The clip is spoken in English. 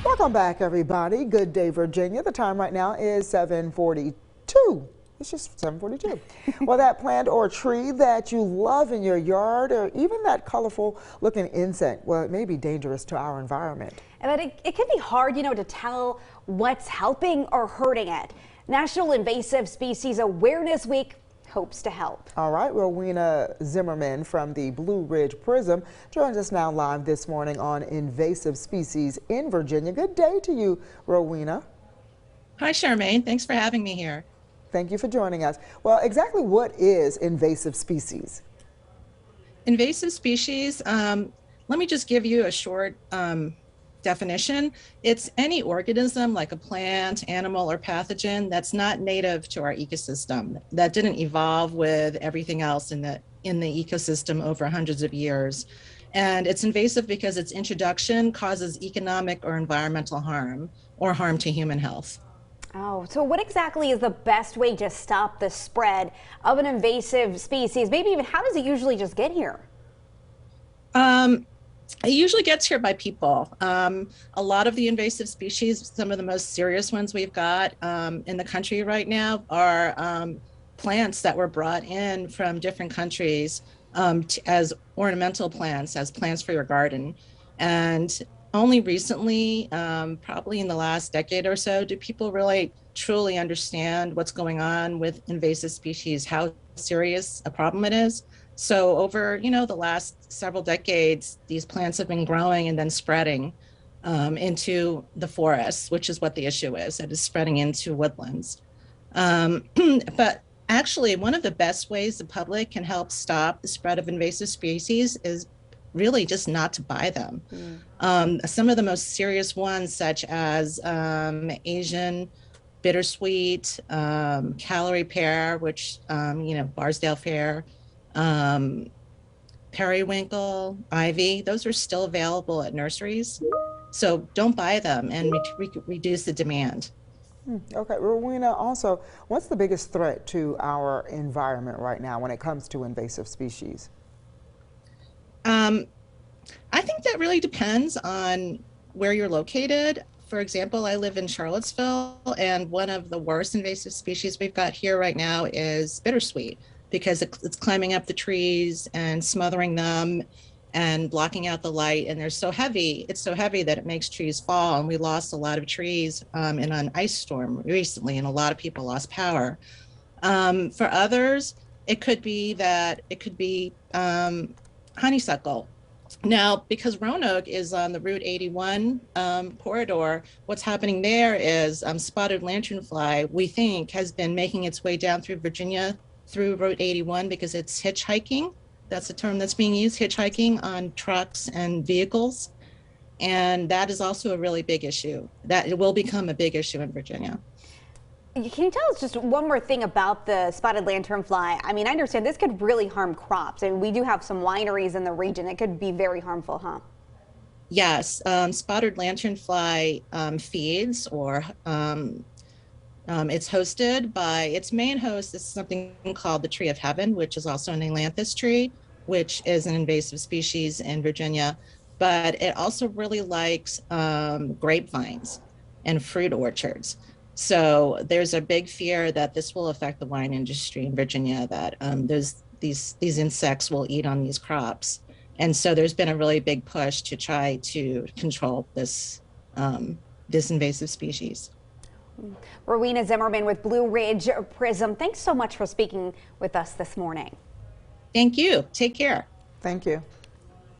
Welcome back, everybody. Good day, Virginia. The time right now is 7:42. It's just 7:42. Well, that plant or tree that you love in your yard, or even that colorful looking insect, well, it may be dangerous to our environment. But it can be hard, to tell what's helping or hurting it. National Invasive Species Awareness Week hopes to help. All right, Rowena Zimmerman from the Blue Ridge Prism joins us now live this morning on invasive species in Virginia. Good day to you, Rowena. Hi, Charmaine. Thanks for having me here. Thank you for joining us. Well, exactly what is invasive species? Invasive species, let me just give you a short definition. It's any organism like a plant, animal, or pathogen that's not native to our ecosystem, that didn't evolve with everything else in the ecosystem over hundreds of years. And it's invasive because its introduction causes economic or environmental harm or harm to human health. Oh, so what exactly is the best way to stop the spread of an invasive species? Maybe even how does it usually just get here? It usually gets here by people. A lot of the invasive species, some of the most serious ones we've got in the country right now are plants that were brought in from different countries as ornamental plants, as plants for your garden. And only recently, probably in the last decade or so, do people really truly understand what's going on with invasive species, how serious a problem it is. So over, the last several decades, these plants have been growing and then spreading into the forests, which is what the issue is. It is spreading into woodlands. But actually, one of the best ways the public can help stop the spread of invasive species is really just not to buy them. Some of the most serious ones, such as Asian bittersweet, Callery pear, which, Barsdale pear, periwinkle, ivy, those are still available at nurseries. So don't buy them and reduce the demand. Okay, Rowena, also, what's the biggest threat to our environment right now when it comes to invasive species? I think that really depends on where you're located. For example, I live in Charlottesville, and one of the worst invasive species we've got here right now is bittersweet, because it's climbing up the trees and smothering them and blocking out the light. And they're so heavy, it's so heavy that it makes trees fall. And we lost a lot of trees in an ice storm recently, and a lot of people lost power. For others, it could be honeysuckle. Now, because Roanoke is on the Route 81 corridor, what's happening there is Spotted Lanternfly, we think, has been making its way down through Virginia through Route 81 because it's hitchhiking. That's the term that's being used, hitchhiking on trucks and vehicles. And that is also a really big issue. That it will become a big issue in Virginia. Can you tell us just one more thing about the spotted lanternfly? I mean, I understand this could really harm crops, and we do have some wineries in the region. It could be very harmful, huh? Yes, spotted lanternfly feeds, or it's hosted by, its main host is something called the tree of heaven, which is also an ailanthus tree, which is an invasive species in Virginia. But it also really likes grapevines and fruit orchards. So there's a big fear that this will affect the wine industry in Virginia, that these insects will eat on these crops. And so there's been a really big push to try to control this invasive species. Rowena Zimmerman with Blue Ridge Prism, thanks so much for speaking with us this morning. Thank you. Take care. Thank you.